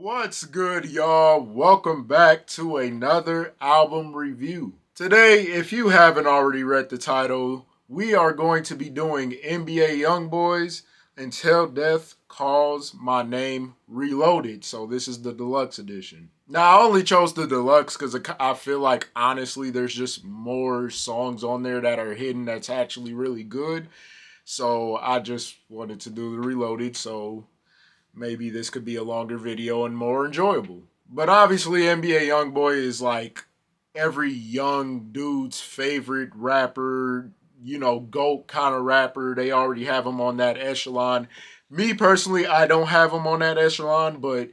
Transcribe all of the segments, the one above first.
What's good, y'all? Welcome back to another album review. Today, if you haven't already read the title, we are going to be doing NBA YoungBoy's Until Death Calls My Name Reloaded. So, this is the deluxe edition. Now, I only chose the deluxe because I feel like, honestly, there's just more songs on there that are hidden that's actually really good. So, I just wanted to do the reloaded. So, maybe this could be a longer video and more enjoyable. But obviously, NBA YoungBoy is like every young dude's favorite rapper, GOAT kind of rapper. They already have him on that echelon. Me personally, I don't have him on that echelon, but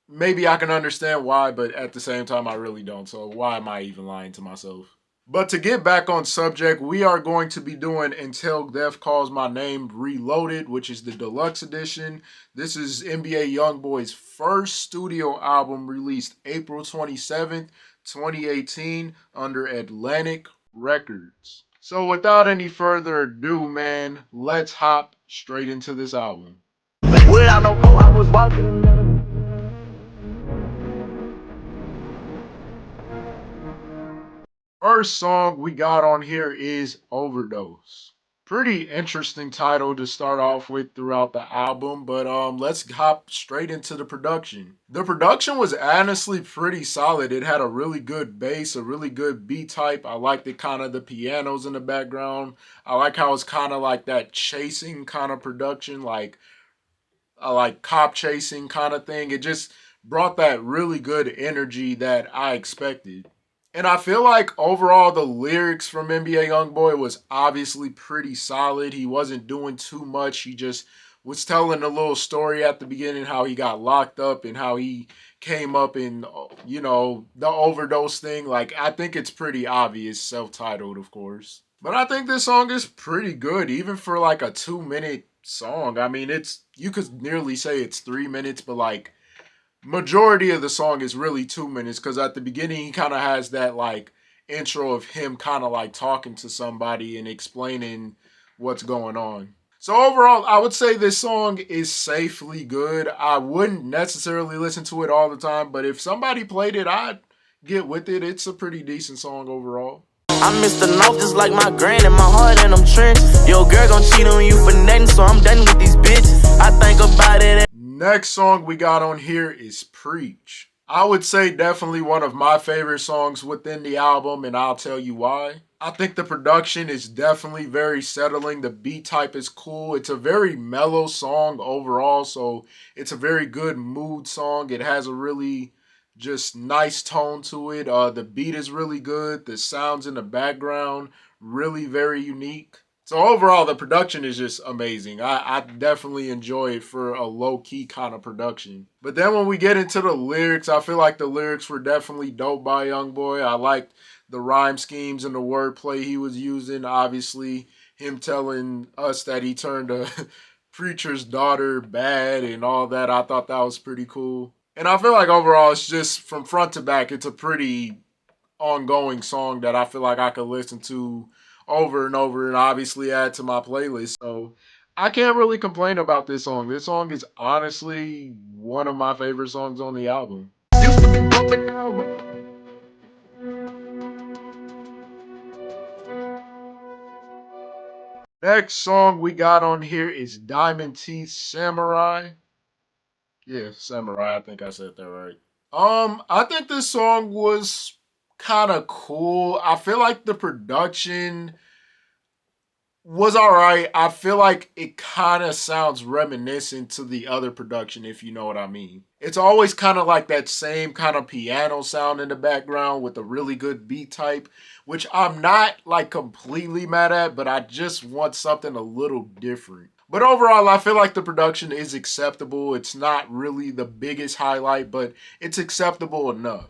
maybe I can understand why, but at the same time, I really don't. So why am I even lying to myself? But to get back on subject, we are going to be doing Until Death Calls My Name Reloaded, which is the deluxe edition. This is NBA YoungBoy's first studio album released April 27th, 2018 under Atlantic Records. So without any further ado, man, let's hop straight into this album. Without no phone, I was walking. First song we got on here is Overdose. Pretty interesting title to start off with throughout the album, but let's hop straight into the production. The production was honestly pretty solid. It had a really good bass, a really good beat type. I like the kind of the pianos in the background. I like how it's kind of like that chasing kind of production, like I like cop chasing kind of thing. It just brought that really good energy that I expected. And I feel like overall the lyrics from NBA YoungBoy was obviously pretty solid. He wasn't doing too much. He just was telling a little story at the beginning how he got locked up and how he came up in the overdose thing. Like I think it's pretty obvious, self-titled of course. But I think this song is pretty good even for like a 2-minute song. I mean, it's you could nearly say it's 3 minutes, but like majority of the song is really 2 minutes because at the beginning he kind of has that like intro of him kind of like talking to somebody and explaining what's going on. So overall, I would say this song is safely good. I wouldn't necessarily listen to it all the time, but if somebody played it, I'd get with it. It's a pretty decent song overall. I miss the north just like my grand and my heart in them trenches. Yo, girl gon' cheat on you for nothing, so I'm done with these bitches. I think about it. Next song we got on here is Preach. I would say definitely one of my favorite songs within the album, and I'll tell you why. I think the production is definitely very settling. The beat type is cool. It's a very mellow song overall, so it's a very good mood song. It has a really just nice tone to it. The beat is really good. The sounds in the background really very unique. So overall, the production is just amazing. I definitely enjoy it for a low-key kind of production. But then when we get into the lyrics, I feel like the lyrics were definitely dope by YoungBoy. I liked the rhyme schemes and the wordplay he was using. Obviously, him telling us that he turned a preacher's daughter bad and all that. I thought that was pretty cool. And I feel like overall, it's just from front to back, it's a pretty ongoing song that I feel like I could listen to over and over and obviously add to my playlist. So I can't really complain about this song. This song is honestly one of my favorite songs on the album. Next song we got on here is Diamond Teeth Samurai. Yeah, Samurai. I think I said that right. I think this song was kind of cool. I feel like the production was all right. I feel like it kind of sounds reminiscent to the other production, if you know what I mean. It's always kind of like that same kind of piano sound in the background with a really good beat type, which I'm not like completely mad at, but I just want something a little different. But overall, I feel like the production is acceptable. It's not really the biggest highlight, but it's acceptable enough.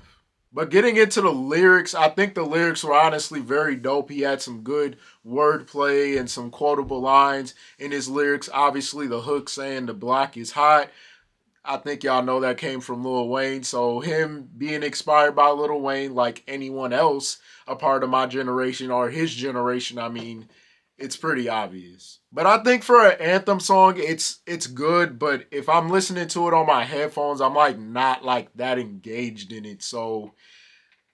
But getting into the lyrics, I think the lyrics were honestly very dope. He had some good wordplay and some quotable lines in his lyrics. Obviously, the hook saying the block is hot. I think y'all know that came from Lil Wayne. So him being inspired by Lil Wayne, like anyone else, a part of my generation or his generation, I mean, It's pretty obvious. But I think for an anthem song, it's good. But if I'm listening to it on my headphones, I'm like not like that engaged in it. So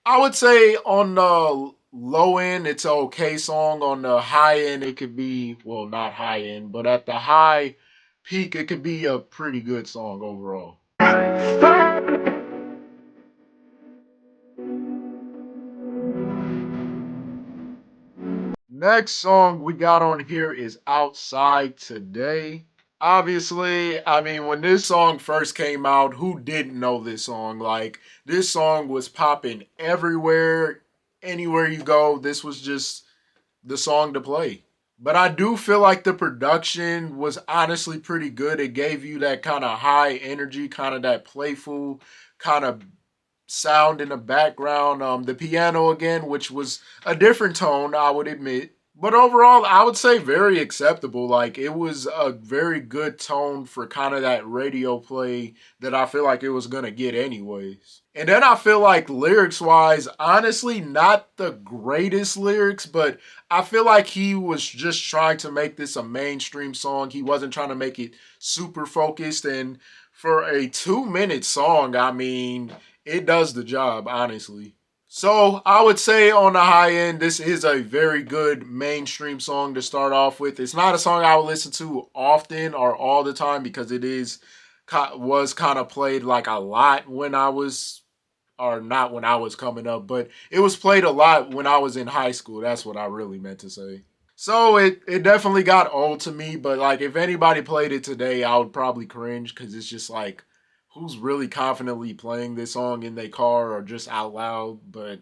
I would say on the low end, it's an okay song. On the high end, it could be, well, not high end, but at the high peak, it could be a pretty good song overall. Next song we got on here is Outside Today. Obviously, I mean, when this song first came out, who didn't know this song? Like, this song was popping everywhere, anywhere you go. This was just the song to play. But I do feel like the production was honestly pretty good. It gave you that kind of high energy, kind of that playful kind of sound in the background. The piano again, which was a different tone, I would admit. But overall, I would say very acceptable. Like it was a very good tone for kind of that radio play that I feel like it was gonna get anyways. And then I feel like lyrics wise, honestly, not the greatest lyrics, but I feel like he was just trying to make this a mainstream song. He wasn't trying to make it super focused. And for a 2 minute song, I mean, it does the job, honestly. So I would say on the high end, this is a very good mainstream song to start off with. It's not a song I would listen to often or all the time because it is was kind of played like a lot when I was, or not when I was coming up, but it was played a lot when I was in high school. That's what I really meant to say. So it definitely got old to me, but like if anybody played it today, I would probably cringe because it's just like who's really confidently playing this song in their car or just out loud. But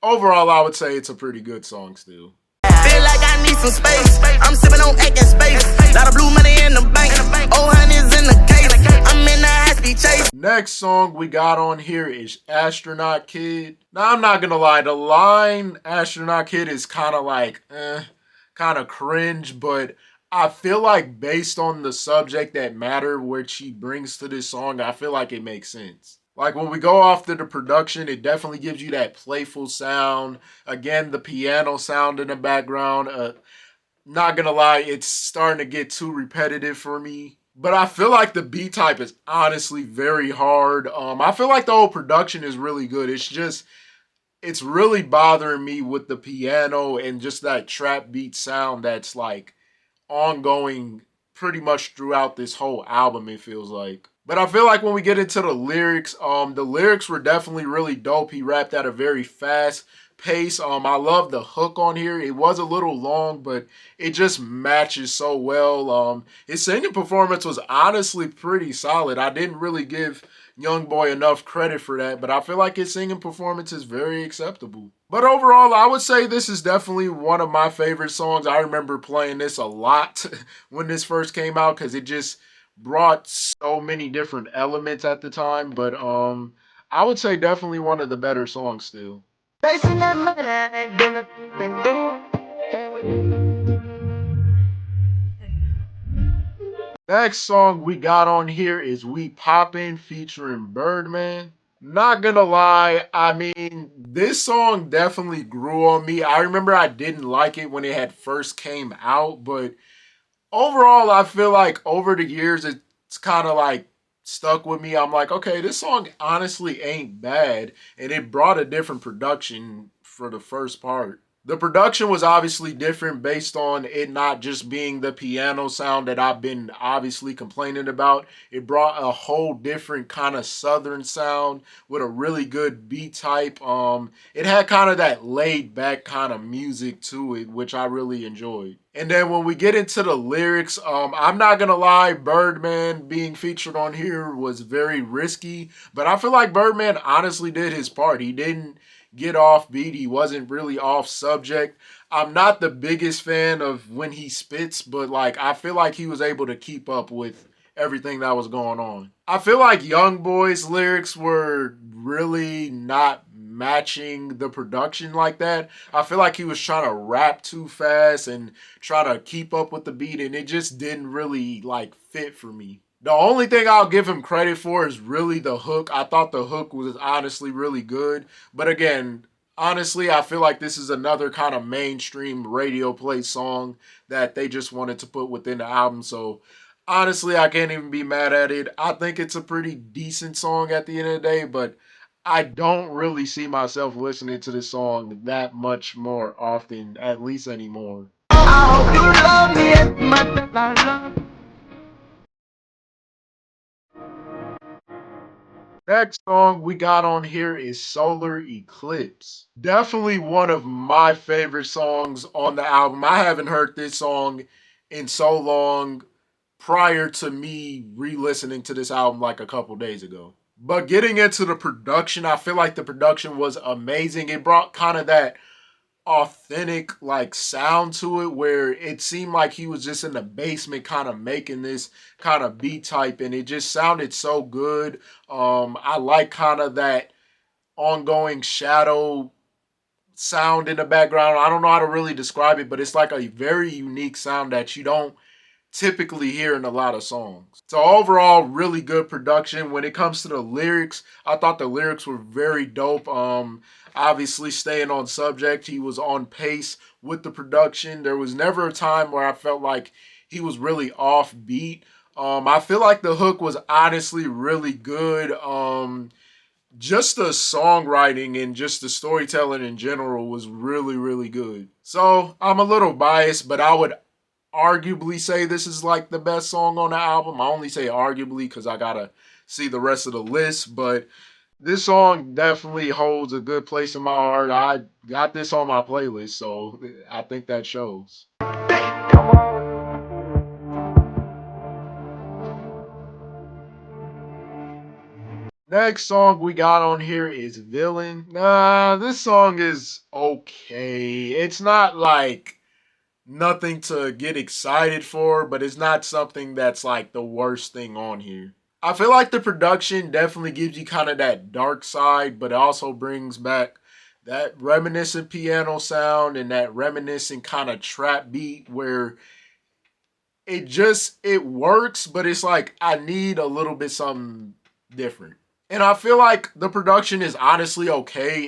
overall, I would say it's a pretty good song still. Feel like I need some space. I'm sipping on egg and space. Lot of blue money in the bank. Oh, honey's in the case. I'm in the high speed chase. Next song we got on here is Astronaut Kid. Now, I'm not gonna lie, the line Astronaut Kid is kind of like, kind of cringe, but I feel like based on the subject that matter which he brings to this song, I feel like it makes sense. Like when we go off to the production, it definitely gives you that playful sound. Again, the piano sound in the background. Not gonna lie, it's starting to get too repetitive for me. But I feel like the beat type is honestly very hard. I feel like the whole production is really good. It's just it's really bothering me with the piano and just that trap beat sound that's like ongoing pretty much throughout this whole album, it feels like. But I feel like when we get into the lyrics were definitely really dope. He rapped at a very fast pace. I love the hook on here. It was a little long, but it just matches so well. His singing performance was honestly pretty solid. I didn't really give YoungBoy enough credit for that, but I feel like his singing performance is very acceptable. But overall, I would say this is definitely one of my favorite songs. I remember playing this a lot when this first came out because it just brought so many different elements at the time. But I would say definitely one of the better songs still. Next song we got on here is We Poppin' featuring Birdman. Not gonna lie, I mean, this song definitely grew on me. I remember I didn't like it when it had first came out, but overall, I feel like over the years, it's kind of like stuck with me. I'm like, okay, this song honestly ain't bad, and it brought a different production for the first part. The production was obviously different based on it not just being the piano sound that I've been obviously complaining about. It brought a whole different kind of southern sound with a really good beat type. It had kind of that laid back kind of music to it, which I really enjoyed. And then when we get into the lyrics, I'm not gonna lie, Birdman being featured on here was very risky, but I feel like Birdman honestly did his part. He didn't get off beat. He wasn't really off subject. I'm not the biggest fan of when he spits, but like I feel like he was able to keep up with everything that was going on. I feel like Young Boy's lyrics were really not matching the production like that. I feel like he was trying to rap too fast and try to keep up with the beat, and it just didn't really like fit for me. The only thing I'll give him credit for is really the hook. I thought the hook was honestly really good. But again, Honestly, I feel like this is another kind of mainstream radio play song that they just wanted to put within the album. So honestly, I can't even be mad at it. I think it's a pretty decent song at the end of the day, but I don't really see myself listening to this song that much more often, at least anymore. I hope you love me as much as I love. Next song we got on here is Solar Eclipse. Definitely one of my favorite songs on the album. I haven't heard this song in so long prior to me re listening to this album like a couple days ago. But getting into the production, I feel like the production was amazing. It brought kind of that authentic like sound to it where it seemed like he was just in the basement kind of making this kind of beat type and it just sounded so good. I like kind of that ongoing shadow sound in the background. I don't know how to really describe it, but it's like a very unique sound that you don't typically hear in a lot of songs. So overall, really good production. When it comes to the lyrics, I thought the lyrics were very dope. Obviously staying on subject, he was on pace with the production. There was never a time where I felt like he was really off beat. I feel like the hook was honestly really good. Just the songwriting and just the storytelling in general was really, really good. So I'm a little biased, but I would arguably say this is like the best song on the album. I only say arguably because I gotta see the rest of the list, but this song definitely holds a good place in my heart. I got this on my playlist, so I think that shows. Next song we got on here is Villain. This song is okay. It's not like nothing to get excited for, but it's not something that's like the worst thing on here. I feel like the production definitely gives you kind of that dark side, but it also brings back that reminiscent piano sound and that reminiscent kind of trap beat where it works, but it's like I need a little bit something different. And I feel like the production is honestly okay.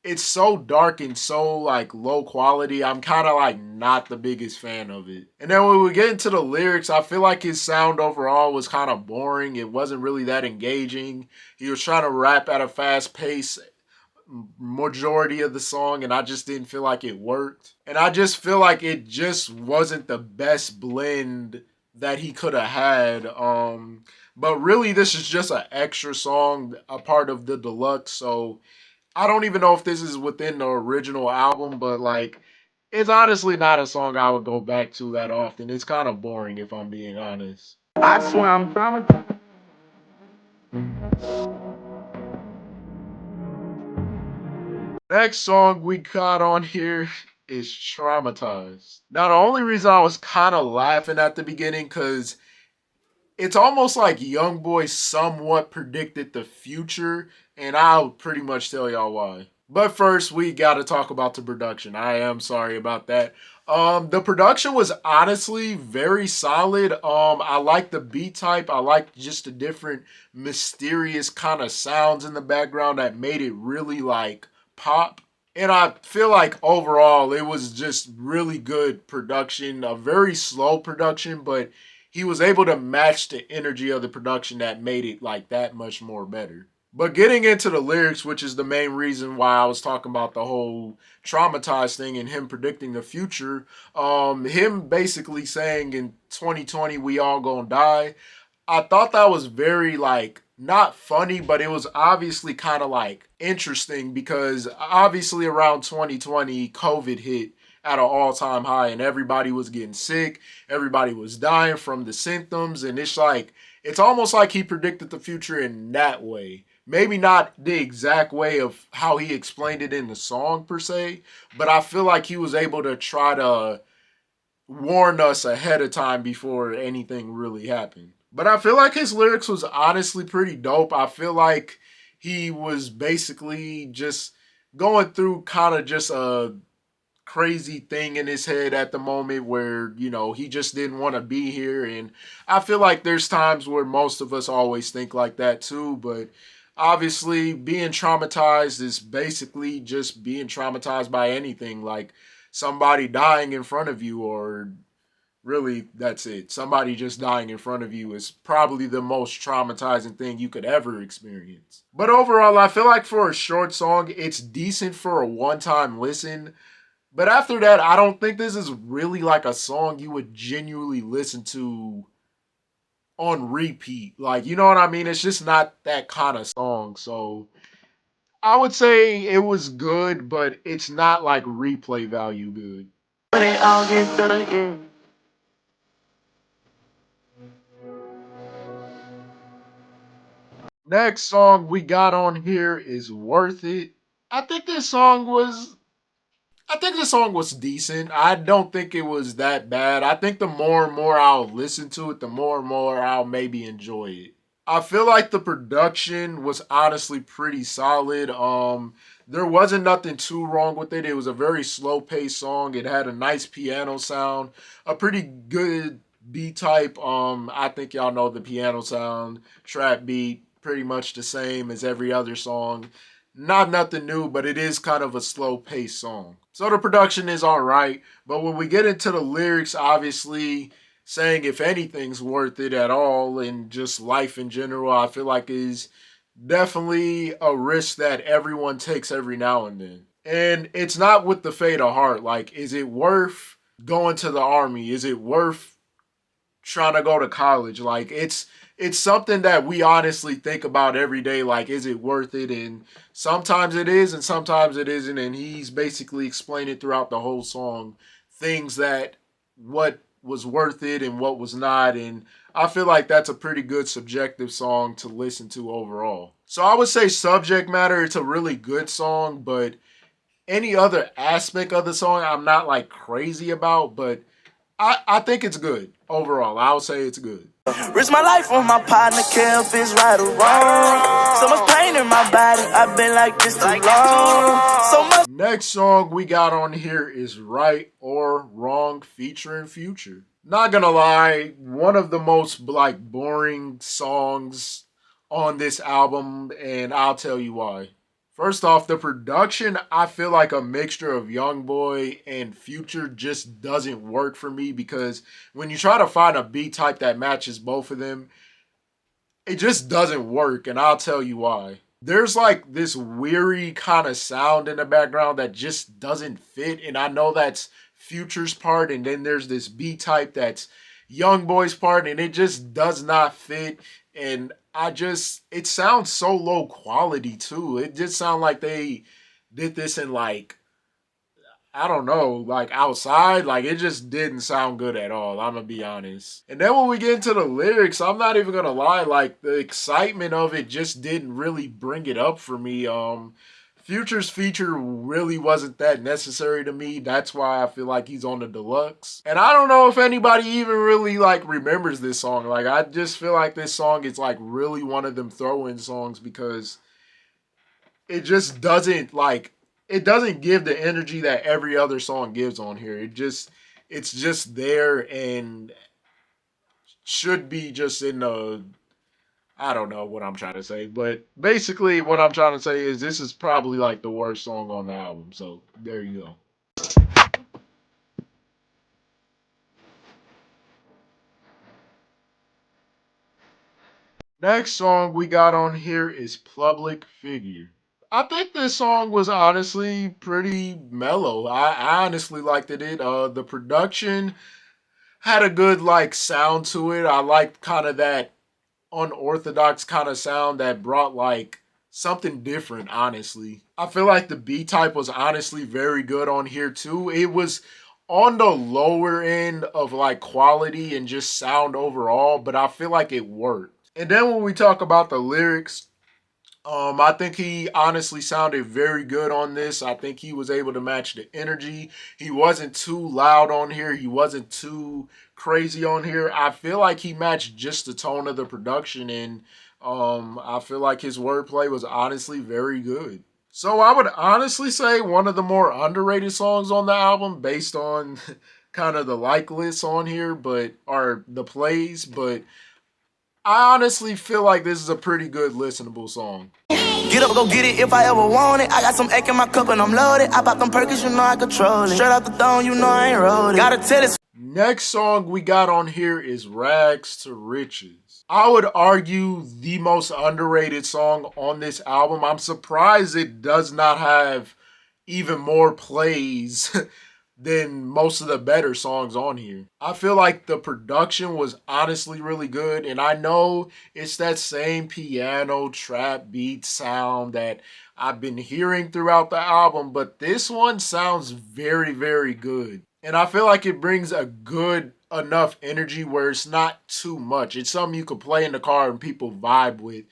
It's so dark and so like low quality. I'm kind of like not the biggest fan of it. And then when we get into the lyrics, I feel like his sound overall was kind of boring. It wasn't really that engaging. He was trying to rap at a fast pace majority of the song and I just didn't feel like it worked. And I just feel like it just wasn't the best blend that he could have had. But really this is just an extra song, a part of the deluxe, so I don't even know if this is within the original album, but like it's honestly not a song I would go back to that often. It's kind of boring if I'm being honest. I swear I'm traumatized. Next song we got on here is Traumatized. Now the only reason I was kind of laughing at the beginning cuz it's almost like YoungBoy somewhat predicted the future, and I'll pretty much tell y'all why. But first, we got to talk about the production. I am sorry about that. The production was honestly very solid. I like the beat type. I like just the different mysterious kind of sounds in the background that made it really like pop. And I feel like overall it was just really good production, a very slow production, but he was able to match the energy of the production that made it like that much more better. But getting into the lyrics, which is the main reason why I was talking about the whole traumatized thing and him predicting the future, him basically saying in 2020 we all gonna die. I thought that was very like not funny, but it was obviously kind of like interesting because obviously around 2020 COVID hit at an all-time high and everybody was getting sick, everybody was dying from the symptoms and it's almost like he predicted the future in that way. Maybe not the exact way of how he explained it in the song per se, but I feel like he was able to try to warn us ahead of time before anything really happened. But I feel like his lyrics was honestly pretty dope. I feel like he was basically just going through kind of just a crazy thing in his head at the moment where, he just didn't want to be here. And I feel like there's times where most of us always think like that too. But Obviously, being traumatized is basically just being traumatized by anything, like somebody dying in front of you, or really, that's it. Somebody just dying in front of you is probably the most traumatizing thing you could ever experience. But overall, I feel like for a short song, it's decent for a one time listen. But after that, I don't think this is really like a song you would genuinely listen to on repeat. Like, you know what I mean? It's just not that kind of song. So I would say it was good, but it's not like replay value good. They all get better, yeah. Next song we got on here is Worth It. I think this song was I think the song was decent. I don't think it was that bad. I think the more and more I'll listen to it, the more and more I'll maybe enjoy it. I feel like the production was honestly pretty solid. There wasn't nothing too wrong with it. It was a very slow paced song. It had a nice piano sound, a pretty good beat type. I think y'all know the piano sound, trap beat, pretty much the same as every other song. Not nothing new, but it is kind of a slow paced song. So the production is all right. But when we get into the lyrics, obviously saying if anything's worth it at all and just life in general, I feel like is definitely a risk that everyone takes every now and then. And it's not with the fate of heart. Like, is it worth going to the army? Is it worth trying to go to college? Like, it's something that we honestly think about every day. Like, is it worth it? And sometimes it is, and sometimes it isn't. And he's basically explaining throughout the whole song things that what was worth it and what was not. And I feel like that's a pretty good subjective song to listen to overall. So I would say subject matter, it's a really good song, but any other aspect of the song I'm not like crazy about, but I think it's good overall. I would say it's good. Risk my life on my partner, care if it's right or wrong. So much pain in my body, I've been like this too long. So much. Next song we got on here is Right or Wrong featuring Future. Not gonna lie, one of the most like boring songs on this album, and I'll tell you why. First off, the production, I feel like a mixture of YoungBoy and Future just doesn't work for me because when you try to find a beat type that matches both of them, it just doesn't work, and I'll tell you why. There's like this weary kind of sound in the background that just doesn't fit, and I know that's Future's part, and then there's this B type that's Young Boy's part, and it just does not fit. And it sounds so low quality too. It just sounds like they did this in like I don't know, like outside, like it just didn't sound good at all. I'm gonna be honest. And then when we get into the lyrics, I'm not even gonna lie, like the excitement of it just didn't really bring it up for me. Future's feature really wasn't that necessary to me. That's why I feel like he's on the deluxe. And I don't know if anybody even really like remembers this song. Like I just feel like this song is like really one of them throw-in songs because it just doesn't like it doesn't give the energy that every other song gives on here. It's just there and should be just in the I don't know what I'm trying to say, but basically what I'm trying to say is this is probably like the worst song on the album. So there you go. Next song we got on here is Public Figure. I think this song was honestly pretty mellow. I honestly liked it. The production had a good like sound to it. I liked kind of that unorthodox kind of sound that brought like something different, honestly. I feel like the B type was honestly very good on here too. It was on the lower end of like quality and just sound overall, but I feel like it worked. And then when we talk about the lyrics, I think he honestly sounded very good on this. I think he was able to match the energy. He wasn't too loud on here. He wasn't too crazy on here. I feel like he matched just the tone of the production, and I feel like his wordplay was honestly very good. So I would honestly say one of the more underrated songs on the album, based on kind of the like list on here, but or the plays, but I honestly feel like this is a pretty good listenable song. Get up, go get it if I ever want it. I got some egg in my cup and I'm loaded. I bought them Perkins, you know I control it. Straight out the throne, you know I ain't rolled it. Gotta tell this. Next song we got on here is Rags to Riches. I would argue the most underrated song on this album. I'm surprised it does not have even more plays than most of the better songs on here. I feel like the production was honestly really good, and I know it's that same piano trap beat sound that I've been hearing throughout the album, but this one sounds very, very good. And I feel like it brings a good enough energy where it's not too much. It's something you could play in the car and people vibe with.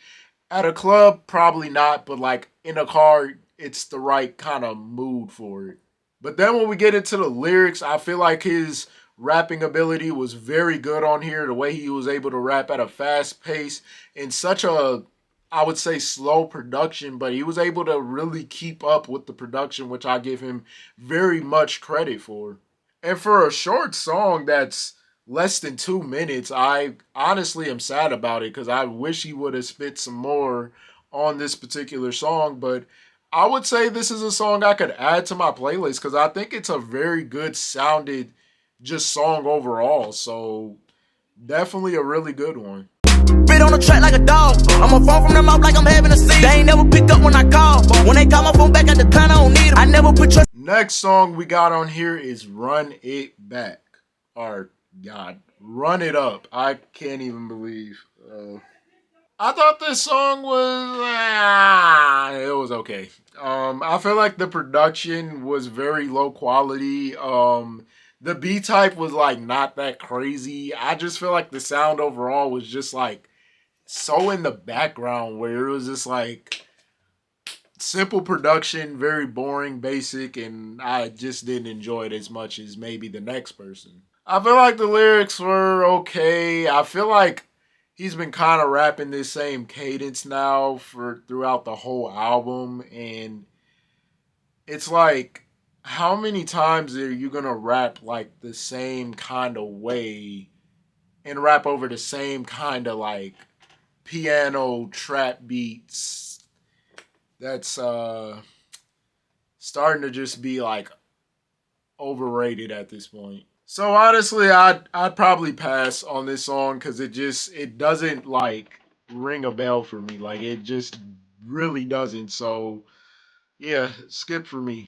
At a club, probably not, but like in a car, it's the right kind of mood for it. But then when we get into the lyrics, I feel like his rapping ability was very good on here. The way he was able to rap at a fast pace in such a, I would say, slow production, but he was able to really keep up with the production, which I give him very much credit for. And for a short song that's less than 2 minutes, I honestly am sad about it because I wish he would have spit some more on this particular song. But I would say this is a song I could add to my playlist because I think it's a very good sounded just song overall. So definitely a really good one. Spit on the track like a dog. I'm a phone from them out like I'm having a seat. They ain't never pick up when I call. When they call my phone back at the time, I don't need them. I never put your. Next song we got on here is Run It Back. Or, God, Run It Up. I can't even believe. I thought this song was it was okay. I feel like the production was very low quality. The B type was like not that crazy. I just feel like the sound overall was just like so in the background where it was just like simple production, very boring, basic, and I just didn't enjoy it as much as maybe the next person. I feel like the lyrics were okay. I feel like he's been kind of rapping this same cadence now for throughout the whole album, and it's like how many times are you gonna rap like the same kind of way and rap over the same kind of like piano trap beats that's starting to just be like overrated at this point. So honestly, I'd probably pass on this song because it doesn't like ring a bell for me. Like it just really doesn't. So yeah, skip for me.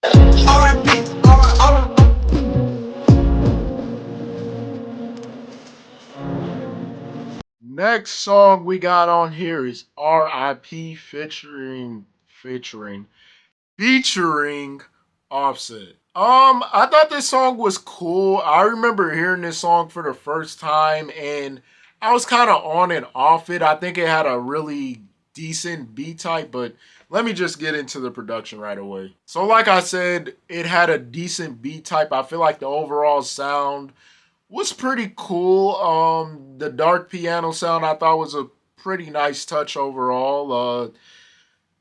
Next song we got on here is R.I.P. featuring Offset. I thought this song was cool. I remember hearing this song for the first time and I was kind of on and off it. I think it had a really decent beat type, but let me just get into the production right away. So like I said, it had a decent beat type. I feel like the overall sound was pretty cool. The dark piano sound I thought was a pretty nice touch overall.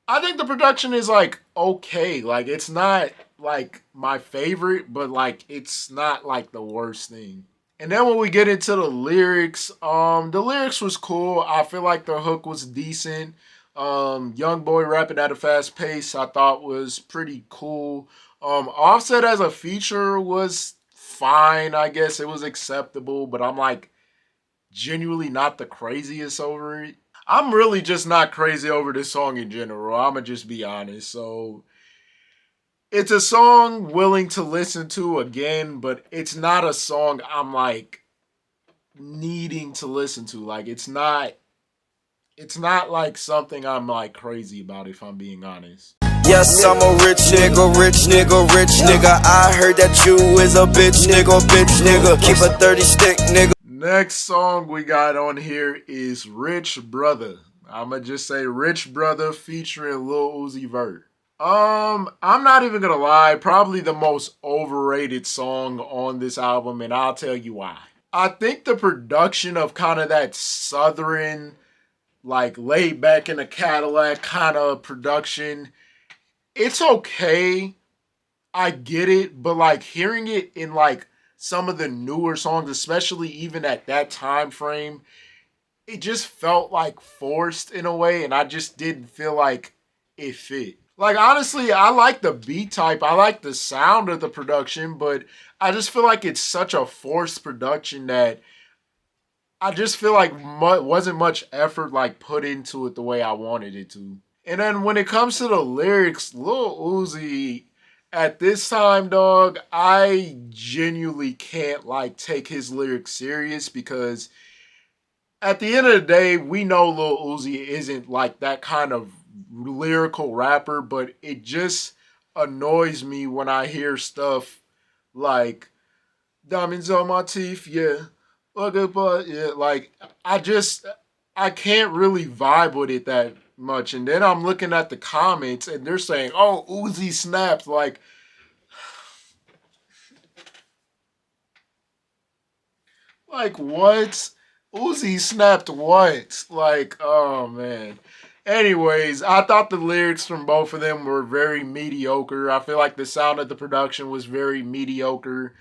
I think the production is like okay. Like it's not like my favorite, but like it's not like the worst thing. And then when we get into the lyrics was cool. I feel like the hook was decent. YoungBoy rapping at a fast pace, I thought was pretty cool. Offset as a feature was fine, I guess it was acceptable, but I'm like genuinely not the craziest over it. I'm really just not crazy over this song in general. I'ma just be honest. So it's a song willing to listen to again, but it's not a song I'm like needing to listen to. Like it's not like something I'm like crazy about if I'm being honest. Yes, I'm a rich nigga, rich nigga, rich nigga. I heard that you is a bitch nigga. Keep a 30 stick, nigga. Next song we got on here is Rich Brother. I'ma just say Rich Brother featuring Lil Uzi Vert. I'm not even gonna lie, probably the most overrated song on this album, and I'll tell you why. I think the production of kind of that southern, like laid back in a Cadillac kind of production, it's okay. I get it, but like hearing it in like some of the newer songs, especially even at that time frame, it just felt like forced in a way, and I just didn't feel like it fit. Like honestly, I like the beat type, I like the sound of the production, but I just feel like it's such a forced production that I just feel like wasn't much effort like put into it the way I wanted it to. And then when it comes to the lyrics, Lil Uzi, at this time, dog, I genuinely can't like take his lyrics serious because at the end of the day, we know Lil Uzi isn't like that kind of lyrical rapper, but it just annoys me when I hear stuff like diamonds on my teeth, yeah. Look at but yeah, like I can't really vibe with it that much. And then I'm looking at the comments and they're saying, "Oh, Uzi snapped." Like what? Uzi snapped what? Like, oh man. Anyways, I thought the lyrics from both of them were very mediocre. I feel like the sound of the production was very mediocre.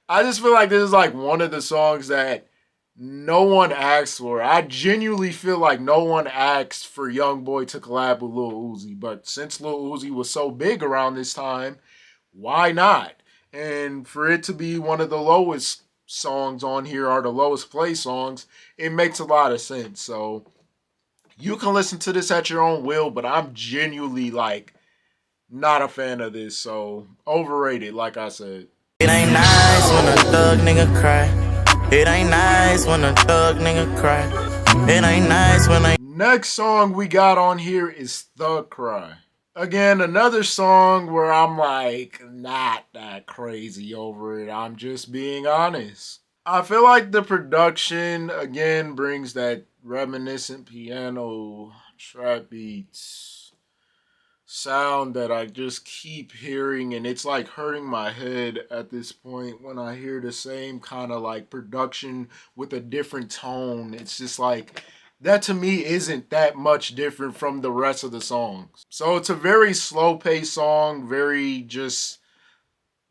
I just feel like this is like one of the songs that no one asked for. I genuinely feel like no one asked for YoungBoy to collab with Lil Uzi, but since Lil Uzi was so big around this time, why not? And for it to be one of the lowest songs on here, or the lowest play songs, it makes a lot of sense. So you can listen to this at your own will, but I'm genuinely like not a fan of this. So overrated, like I said. It ain't nice when a thug nigga cry. It ain't nice when a thug nigga cry. It ain't nice when I. Next song we got on here is Thug Cry. Again, another song where I'm like not that crazy over it. I'm just being honest. I feel like the production again brings that reminiscent piano trap beats sound that I just keep hearing, and it's like hurting my head at this point when I hear the same kind of like production with a different tone. It's just like that to me isn't that much different from the rest of the songs. So it's a very slow paced song, very just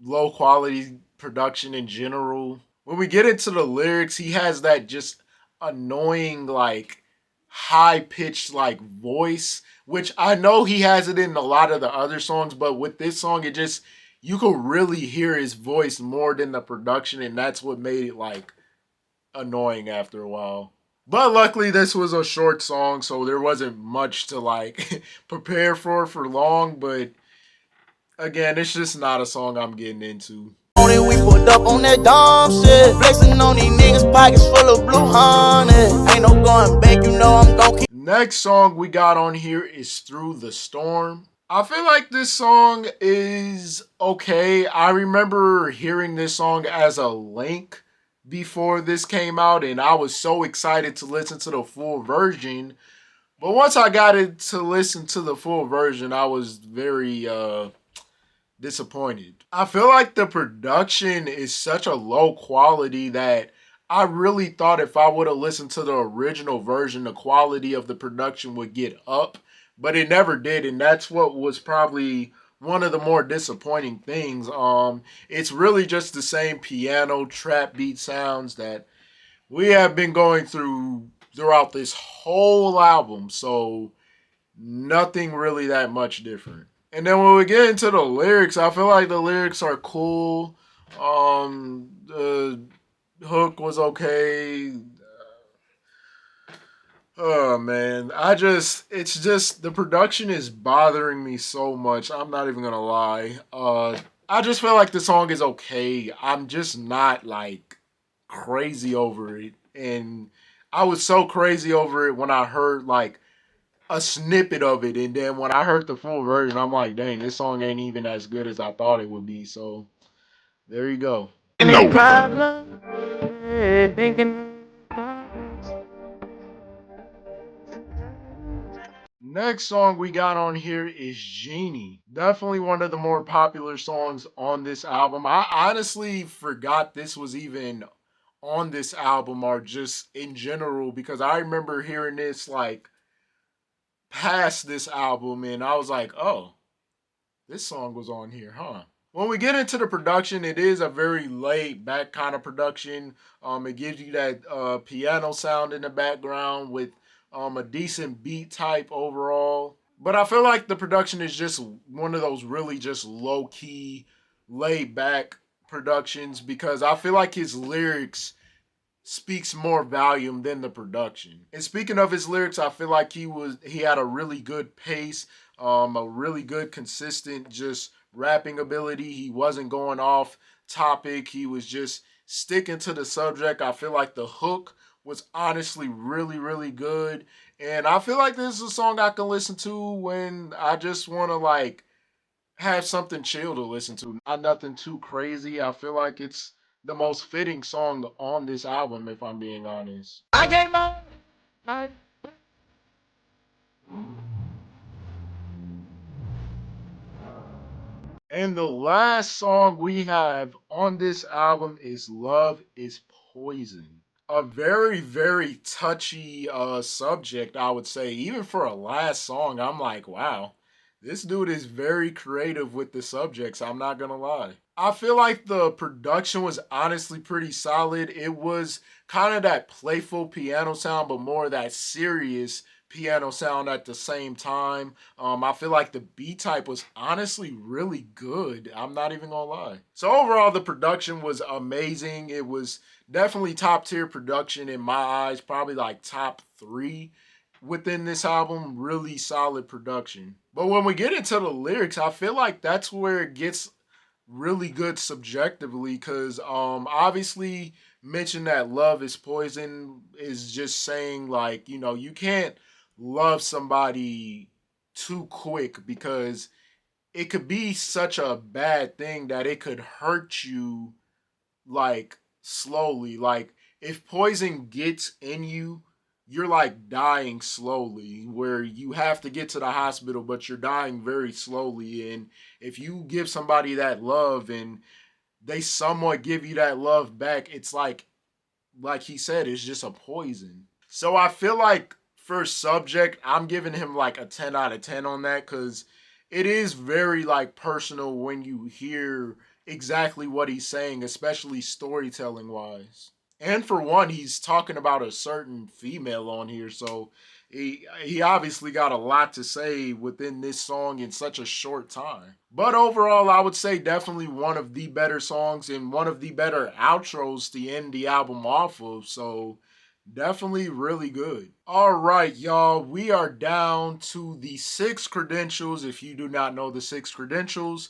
low quality production in general. When we get into the lyrics, he has that just annoying, like high pitched, like voice, which I know he has it in a lot of the other songs, but with this song, it just you could really hear his voice more than the production, and that's what made it like annoying after a while. But luckily, this was a short song, so there wasn't much to like prepare for long. But again, it's just not a song I'm getting into. We pulled up on that dumb shit. Flexing on these niggas, pockets full of blue honey. Ain't no going back, you know I'm gon' keep. Next song we got on here is Through the Storm. I feel like this song is okay. I remember hearing this song as a link before this came out, and I was so excited to listen to the full version. But once I got it to listen to the full version, I was very disappointed. I feel like the production is such a low quality that I really thought if I would have listened to the original version, the quality of the production would get up, but it never did, and that's what was probably one of the more disappointing things. It's really just the same piano trap beat sounds that we have been going throughout this whole album, so nothing really that much different. And then when we get into the lyrics, I feel like the lyrics are cool. The hook was okay. Oh man, it's just the production is bothering me so much. I'm not even gonna lie. I just feel like the song is okay. I'm just not like crazy over it, and I was so crazy over it when I heard like a snippet of it, and then when I heard the full version, I'm like, dang, this song ain't even as good as I thought it would be. So there you go. No problem. Next song we got on here is Genie. Definitely one of the more popular songs on this album. I honestly forgot this was even on this album or just in general because I remember hearing this like past this album and I was like, oh, this song was on here, huh? When we get into the production, it is a very laid back kind of production. It gives you that piano sound in the background with a decent beat type overall. But I feel like the production is just one of those really just low key, laid back productions because I feel like his lyrics speaks more volume than the production. And speaking of his lyrics, I feel like he had a really good pace, a really good consistent just rapping ability. He wasn't going off topic. He was just sticking to the subject. I feel like the hook was honestly really really good. And I feel like this is a song I can listen to when I just want to like have something chill to listen to, not nothing too crazy. I feel like it's the most fitting song on this album, if I'm being honest. I gave my And the last song we have on this album is Love is Poison. A very, very touchy subject, I would say. Even for a last song, I'm like, wow, this dude is very creative with the subjects. I'm not gonna lie. I feel like the production was honestly pretty solid. It was kind of that playful piano sound, but more that serious piano sound at the same time. I feel like the beat type was honestly really good. I'm not even gonna lie. So overall, the production was amazing. It was definitely top tier production in my eyes, probably like top three within this album. Really solid production. But when we get into the lyrics, I feel like that's where it gets really good subjectively because obviously mention that love is poison is just saying like you can't love somebody too quick because it could be such a bad thing that it could hurt you like slowly. Like if poison gets in you, you're like dying slowly where you have to get to the hospital but you're dying very slowly. And if you give somebody that love and they somewhat give you that love back, it's like he said, it's just a poison. So I feel like for subject, I'm giving him like a 10 out of 10 on that because it is very like personal when you hear exactly what he's saying, especially storytelling wise. And for one, he's talking about a certain female on here, so he obviously got a lot to say within this song in such a short time. But overall, I would say definitely one of the better songs and one of the better outros to end the album off of. So definitely really good. All right, y'all. We are down to the six credentials. If you do not know the six credentials,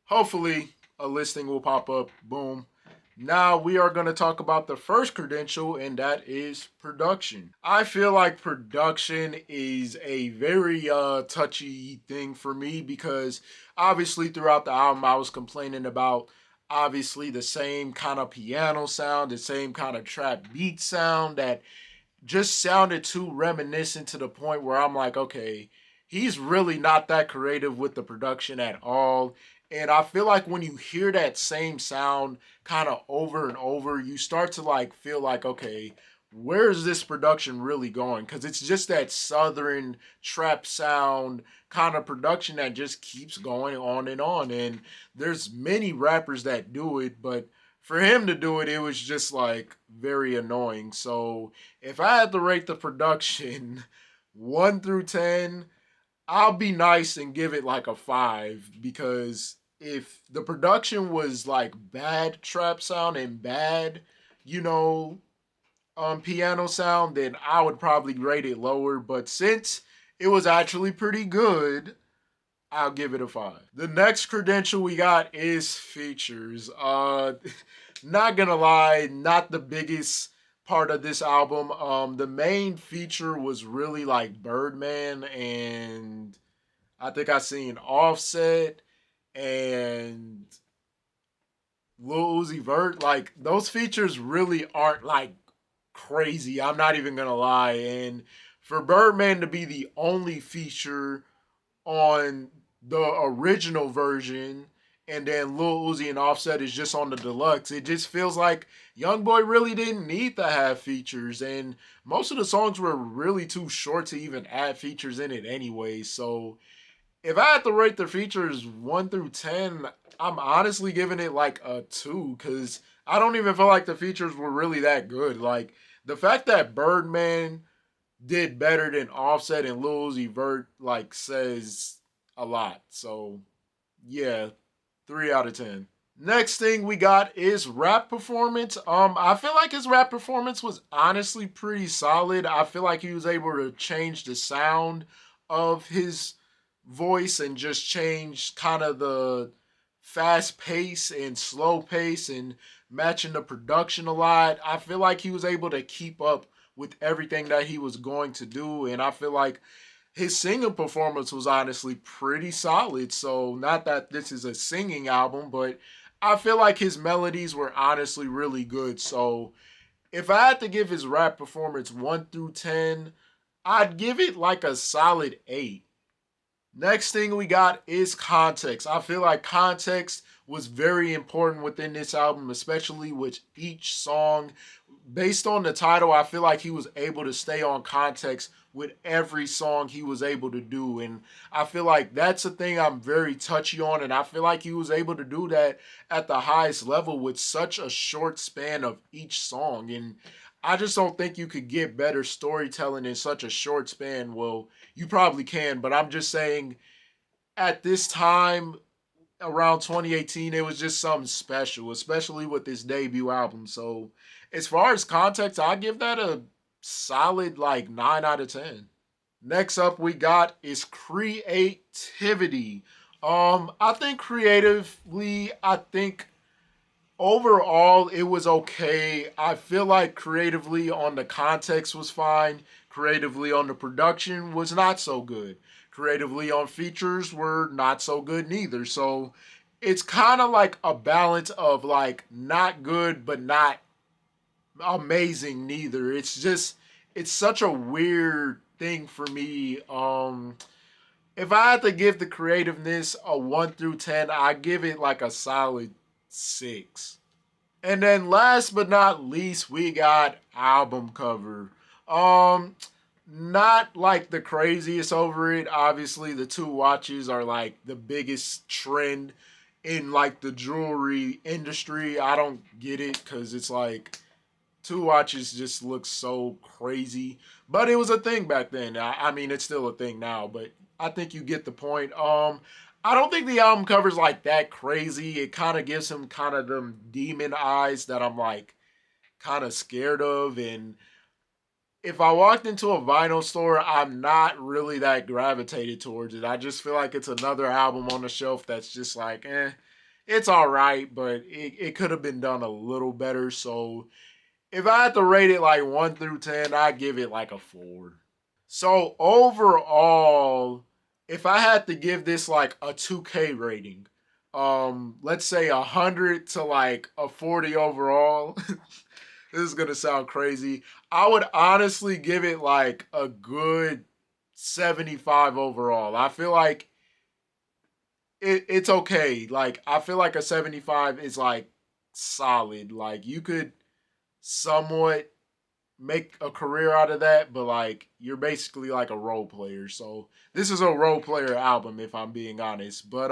hopefully a listing will pop up. Boom. Now we are going to talk about the first credential, and that is production. I feel like production is a very touchy thing for me because obviously throughout the album I was complaining about obviously the same kind of piano sound, the same kind of trap beat sound that just sounded too reminiscent to the point where I'm like, okay, he's really not that creative with the production at all. And I feel like when you hear that same sound kind of over and over, you start to like feel like, okay, where is this production really going? Because it's just that southern trap sound kind of production that just keeps going on and on. And there's many rappers that do it, but for him to do it, it was just like very annoying. So if I had to rate the production 1 through 10, I'll be nice and give it like a 5 because if the production was like bad trap sound and bad, you know, piano sound, then I would probably rate it lower. But since it was actually pretty good, I'll give it a 5. The next credential we got is features. Not gonna lie, not the biggest part of this album. The main feature was really like Birdman, and I think I seen Offset and Lil Uzi Vert. Like those features really aren't like crazy. I'm not even gonna lie. And for Birdman to be the only feature on the original version and then Lil Uzi and Offset is just on the deluxe. It just feels like YoungBoy really didn't need to have features, and most of the songs were really too short to even add features in it anyway. So If I had to rate the features 1 through 10, I'm honestly giving it like a 2 because I don't even feel like the features were really that good. Like, the fact that Birdman did better than Offset and Lil Uzi Vert, like, says a lot. So, yeah, 3 out of 10. Next thing we got is rap performance. I feel like his rap performance was honestly pretty solid. I feel like he was able to change the sound of his voice and just change kind of the fast pace and slow pace and matching the production a lot. I feel like he was able to keep up with everything that he was going to do, and I feel like his singing performance was honestly pretty solid. So, not that this is a singing album, but I feel like his melodies were honestly really good. So, if I had to give his rap performance 1 through 10, I'd give it like a solid 8. Next thing we got is context. I feel like context was very important within this album, especially with each song. Based on the title, I feel like he was able to stay on context with every song he was able to do. And I feel like that's a thing I'm very touchy on. And I feel like he was able to do that at the highest level with such a short span of each song. And I just don't think you could get better storytelling in such a short span. Well, you probably can, but I'm just saying at this time around 2018, it was just something special, especially with this debut album. So, as far as context, I give that a solid like 9 out of 10. Next up we got is creativity. I think creatively, I think overall it was okay. I feel like creatively on the context was fine. Creatively on the production was not so good. Creatively on features were not so good neither. So it's kind of like a balance of like not good but not amazing neither. It's just it's such a weird thing for me. If I had to give the creativeness a 1 through 10, I give it like a solid 6. And then last but not least, we got album cover. Um, Not like the craziest over it. Obviously, the two watches are like the biggest trend in like the jewelry industry. I don't get it because it's like two watches just look so crazy. But it was a thing back then. I mean, it's still a thing now, but I think you get the point. I don't think the album cover's like that crazy. It kind of gives him kind of them demon eyes that I'm like kind of scared of. And if I walked into a vinyl store, I'm not really that gravitated towards it. I just feel like it's another album on the shelf that's just like, it's all right, but it could have been done a little better. So if I had to rate it like 1 through 10, I'd give it like a 4. So overall, if I had to give this like a 2K rating, let's say 100 to like a 40 overall. This is gonna sound crazy. I would honestly give it like a good 75 overall. I feel like it's okay. Like I feel like a 75 is like solid. Like you could somewhat make a career out of that, but like you're basically like a role player. So this is a role player album if I'm being honest. But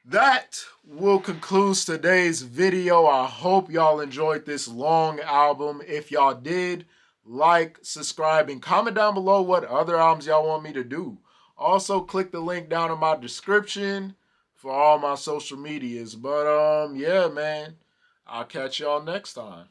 that will conclude today's video. I hope y'all enjoyed this long album. If y'all did, like, subscribe, and comment down below what other albums y'all want me to do. Also, click the link down in my description for all my social medias. But yeah, man, I'll catch y'all next time.